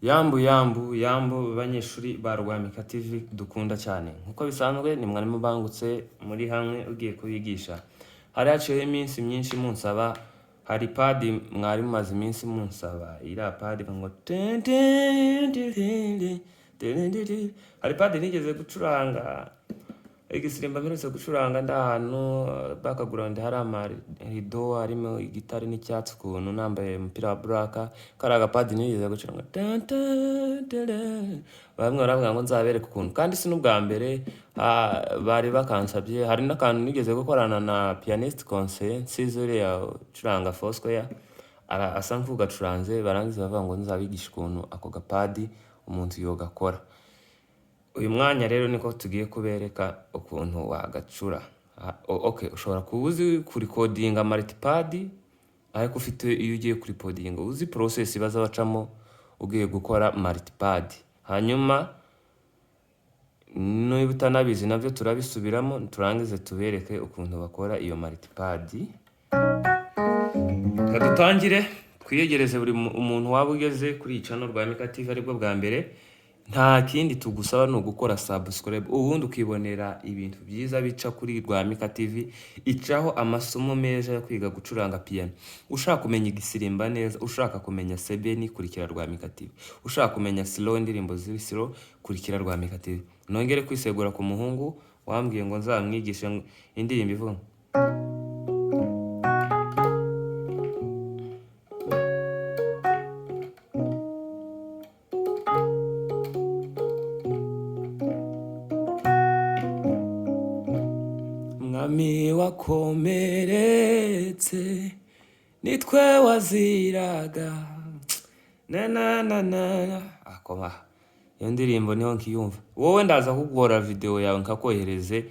Yambu banyeshuri ba Rwamika TV dukunda cyane nkuko bisanzwe ni mwarimu bangutse muri hamwe ugiye kubigisha. Hari haciyeho iminsi myinshi munsaba, hari padi mwarimu maze iminsi munsaba, iriya padi ngo hari padi nigeze gucuranga igisirimba mperutse gucuranga ndahantu background hari amarido harimo igitari n'icyatsi ukuntu nambaye umupira wa black kari agapadi nigeze gucuranga bamwe baravuga ngo nzabereka ukuntu kandi si n'ubwa mbere bari bakansabye. Hari n'akantu nigeze gukorana na pianiste conseil nsize ya curanga Foursquare asa nk'ugacuranze barangiza bavuga ngo nzabigisha ukuntu ako gapadi umuntu yogakora. Uyu mwanya rero niko tugiye kubereka ukuntu wagacura. Okay, ushobora kubuzi kurikodinga multipad ariko ufite iyo ugiye kurikodinga uzi process baza bacamo ugiye gukora multipad. Hanyuma no ibutanabizi navyo turabisubiramo turangize tubereke ukuntu bakora iyo multipad. Kadutangire twiyegereze buri umuntu waba ugeze kuri channel Rwamika TV aribwo bwa mbere. Nta kindi tugusaba no gukora subscribe ubundi ukibonera ibintu byiza bica kuri Rwamika TV. Icaho amasomo meza yo kwiga gucuranga piano. Ushaka kumenya igisirimba neza, ushaka kumenya sebeni kurikira Rwamika TV. Ushaka kumenya slow indirimbo z'ibisiro kurikira Rwamika TV. Nongere kwisegura ku muhungu wambwiye ngo nzamwigishe indirimbo ivuga Mwami wakomeretse nitwe waziraga na akoma. Iyo ndirimbo niho nkiyumva. Wowe ndaza kugora video yawe nkakohereze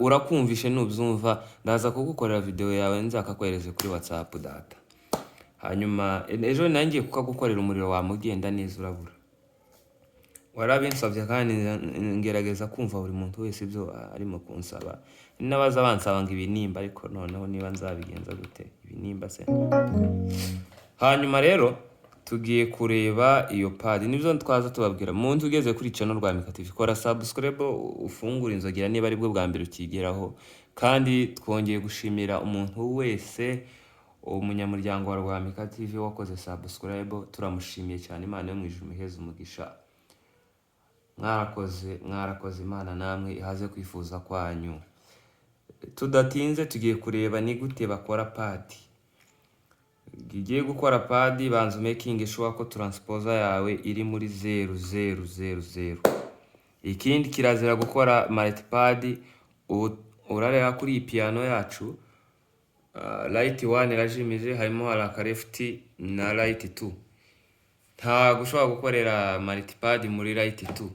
urakumvishe nubyumva ndaza kugukorera video yawe nzakakohereze kuri WhatsApp data. Hanyuma ejo nangiye kukagukorera umuriro wa mugenda neza urabura. Warabinsabye kandi ngerageza kumva buri muntu wese ibyo arimo kunsaba. Nabaza bansaba ngo ibinimba ariko noneho niba nzabigenza gute ibinimba se. Hanyuma rero tugiye kureba iyo pad nibyo twaza tubabwira. Muntu ugeze kuri channel Rwamika TV kora subscribe ufungura inzogera niba aribwo bwa mbere ukigeraho. Kandi twongeye gushimira umuntu wese umunyamuryango wa Rwamika TV wakoze subscribe. Turamushimiye cyane, Imana yo mwijuru muheze umugisha. Mwarakoze Imana namwe ihaze kwifuza kwanyu. Tudatinze tugiye kureba ni gute bakora pad. Giye gukora pad banzu making sure ko transposer yawe iri muri 0000. Ikindi kirazira gukora multipad urareba kuri piano yacu. Light 1 irajimije harimo haraka left na light 2. Nta gushobora gukorera multipad muri light 2.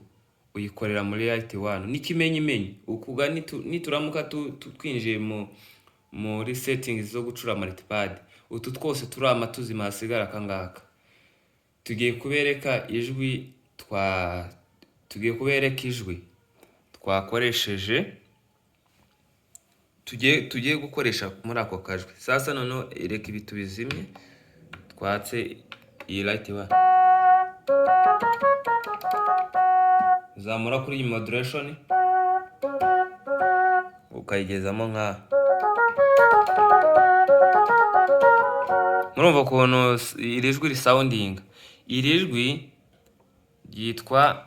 Uyikorera muri light 1 nikimenyimenyi ukuga nituramuka twinjiye muri settings zo gucura multipad utu twose turama tuzima hasigara kangaka. Tugiye kubereka ijwi twakoresheje tugiye gukoresha muri ako kajwi. Sasa none reka ibi tubizimye twatse iyi light 1 zamura kuri iyi modulation ukayigezamo nka murumva ukuntu iri jwi risounding. Iri jwi yitwa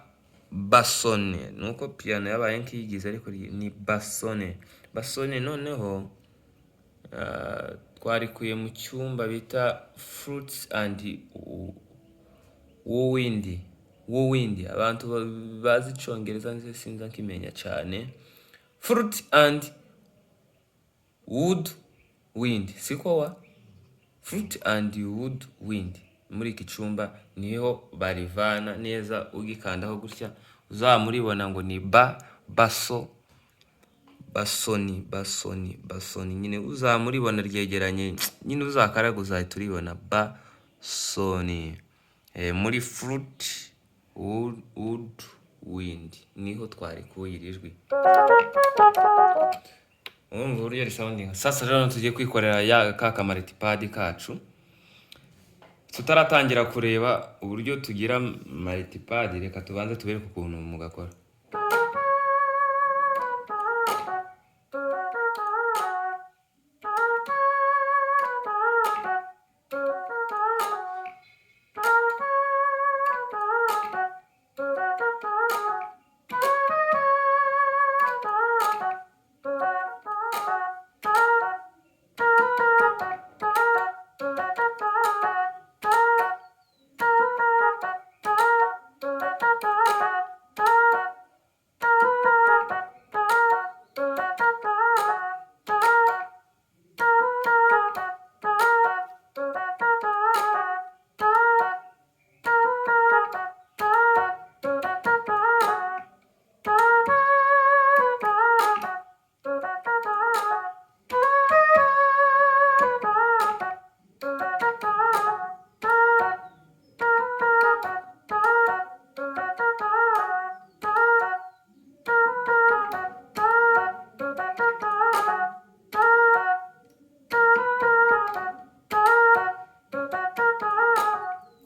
bassone nuko piano yabaye nkiyigize ariko ni bassone. Noneho twarikuye mu cyumba bita Fruits and Woodwind. Abantu bazi Icongereza nze sinza nkimenya cyane. Fruit and Woodwind siko wa Fruit and Woodwind. Muri iki cyumba niho barivana neza ugikandaho gutya uzamuribona ngo ni bassoni nyine uzamuribona ryegeranye nyine uzakaraga uzahita uribona bassoni. Muri Fruit Woodwind niho twarikuye irijwi. Urumva uburyo risounding. Sasa rero tugiye kwikorera ya kaka multipad kacu. tutaratangira kureba uburyo tugira multipad, reka tubanze tubereke ukuntu mugakora.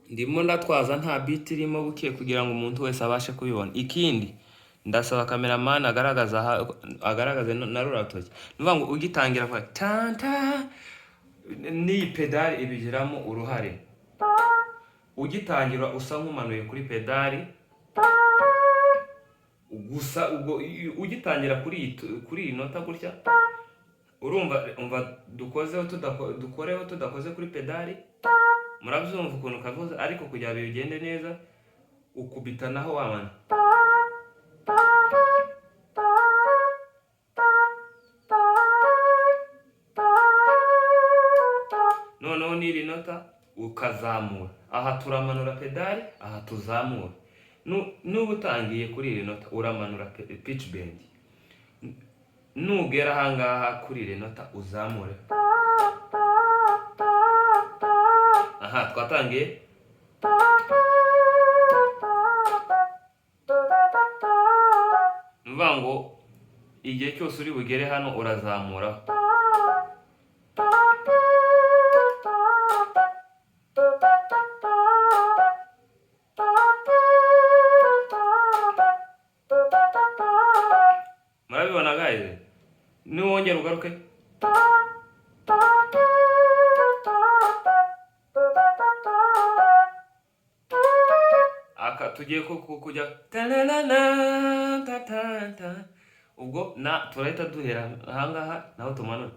Ndimo ndatwaza nta beat irimo buke kugira ngo umuntu wese abashe kubibona. Ikindi ndasaba cameraman agaragaze na ruratoki. Nuvuga ngo ugitangira kwa tanta ni pedal ibigiramo uruhare. Ugitangira usa nk'umanuye kuri pedal, gusa ubwo ugitangira kuri inota gutya, urumva dukoreho tudakoze kuri pedal. Murabyumva ukuntu kavuze, ariko kugira ngo bigende neza ukubita naho wamana. Noneho n'iri nota ukazamura. Aha turamanura pedal, aha tuzamura. Nuba utangiye kuri iri nota uramanura pitch bend. Nugera ahangaha kuri iri nota uzamure. Aha twatangiye. Nuvuga ngo igihe cyose uri bugere hano urazamura. Murabibona guys? Niwongera ugaruke. Tugiye kujya ubwo na turahita duhera ahangaha naho tumanura.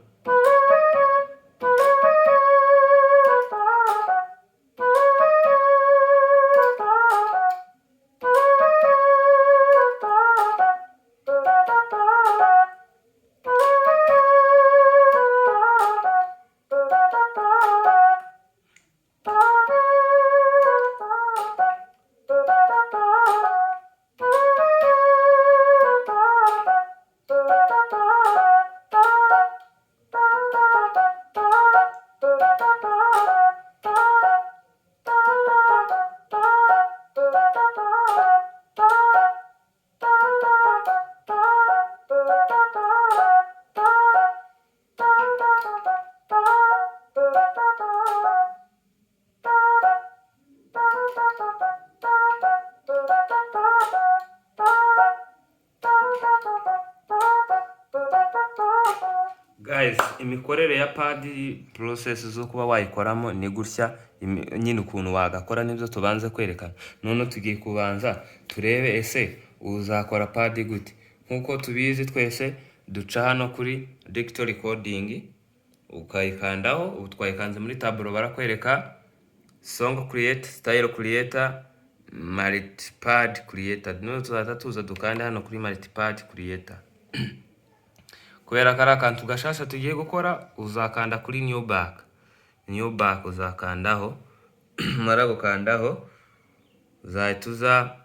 Guys, imikorere ya pad process zo kuba wayikoramo ni gutya nyine ukuntu wagakora nibyo tubanze kwerekana. None tugiye kubanza turebe ese uzakora pad gute. Nkuko tubizi twese duca hano kuri digital recording, ukayikandaho. Ubu twayikanze muri tableau barakwereka song create, style creator, multipad creator. None tuza dukanda hano kuri multipad creator. Kubera kari akantu gashasha tugiye gukora, uzakanda kuri new back uzakandaho. Mara gukandaho uzahita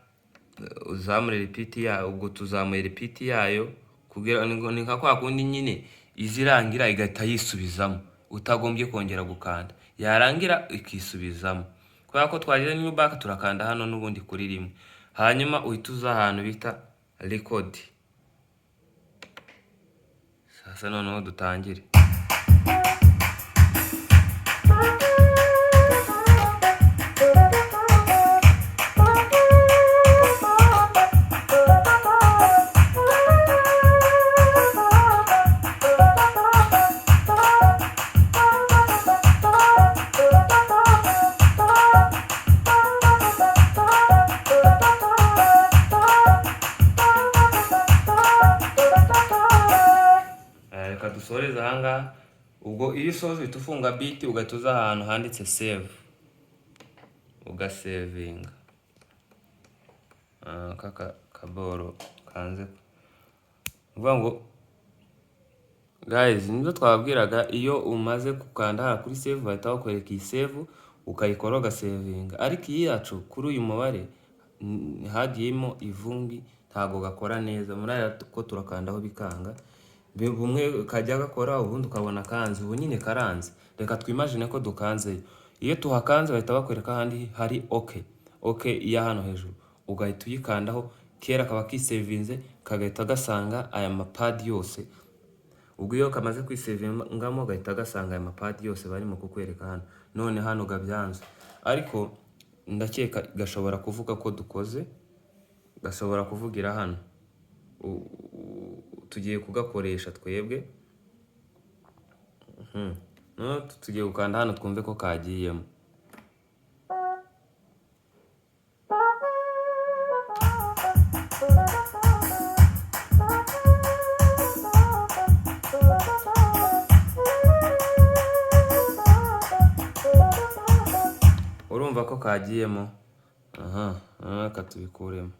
uzamura repeat yayo. Ubwo tuzamuye repeat yayo kugira ngo ni nka kwa kundi nyine izirangira igahita yisubizamo, utagombye kongera gukanda, yarangira ikisubizamo. Kubera ko twagize new back turakanda hano n'ubundi kuri rimwe, hanyuma uhita uza ahantu bita record. Sasa noneho dutangire. dusoreze ahangaha. Ubwo iyo usoza uhita ufunga beat ugahita uza ahantu handitse save ugasevinga. Kaka kaboro kanze uvuga ngo guys, nibyo twababwiraga, iyo umaze gukanda hano kuri save bahita bakwereka iyi save ukayikora ugasevinga. Ariko iyi yacu kuri uyu mubare hagiyemo ivumbi ntago gakora neza, muraya ko turakandaho bikanga, bumwe kajya gakora ubundi ukabona kanze, ubu nyine karanze. Reka twimagine ko dukanze, iyo tuhakanze bahita bakwereka ahandi hari okay iya hano hejuru, ugahita uyikandaho, kera kaba kisevinze kagahita gasanga aya mapadi yose. Ubwo iyo kamaze kwisevingamo gahita gasanga aya mapadi yose barimo kukwereka hano. None hano gabyanze, ariko ndakeka gashobora kuvuga ko dukoze, gashobora kuvugira hano tugiye kugakoresha twebwe. No, tugiye gukanda hano twumve ko kagiyemo. Urumva ko kagiyemo. Katubikuremo.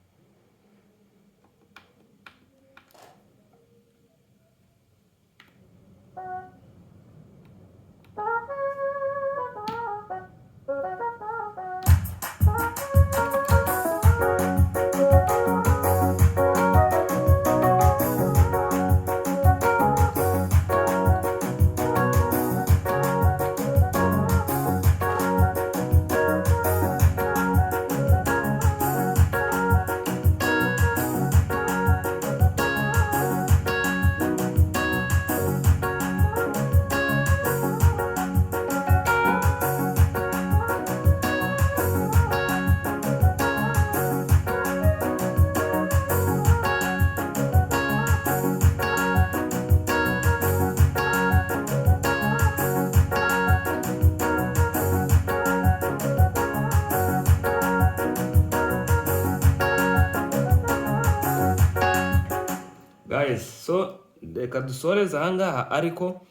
Guys, so reka dusoreze ahangaha. Ariko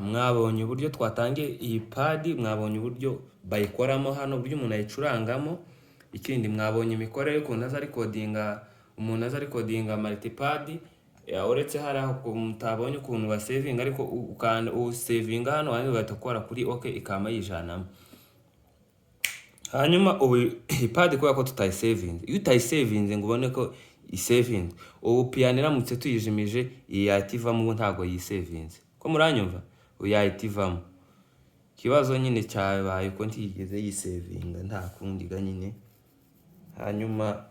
mwabonye uburyo twatangiye iyi padi, mwabonye uburyo bayikoramo hano, uburyo umuntu ayicurangamo. Ikindi mwabonye imikorere y'ukuntu aza recordinga, umuntu aza recordinga multipad. Uretse hari aho mutabonye ukuntu basevinga, ariko ukanda usevinga hano hanyuma ugahita ukora kuri okay ikama yijanamo. Hanyuma ubu ipad kubera ko tutayisevinze, iyo utayisevinze ngo ubone ko isaving, ubu piano iramutse tuyijimije yayitivamo, ntago yisevinze. Ko muranyumva uyayitivamo. Kibazo nyine cyabaye ko ntigeze yisevinga, nta kundi ga nyine. Hanyuma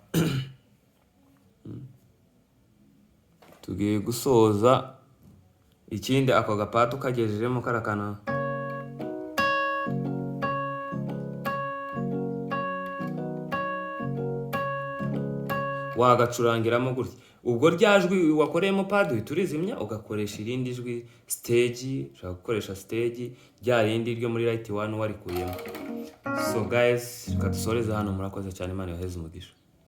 tugiye gusoza. Ikindi ako gapatu kagejejemo karakana wagacurangiramo gutya. Ubwo ryajwi wakoreyemo padi turizimya ugakoresha irindi jwi stage, ushaka gukoresha stage rya rindi ryo muri right one warikuyemo. So guys, reka dusoreze hano, murakoze cyane, Imana yoheze umugisha.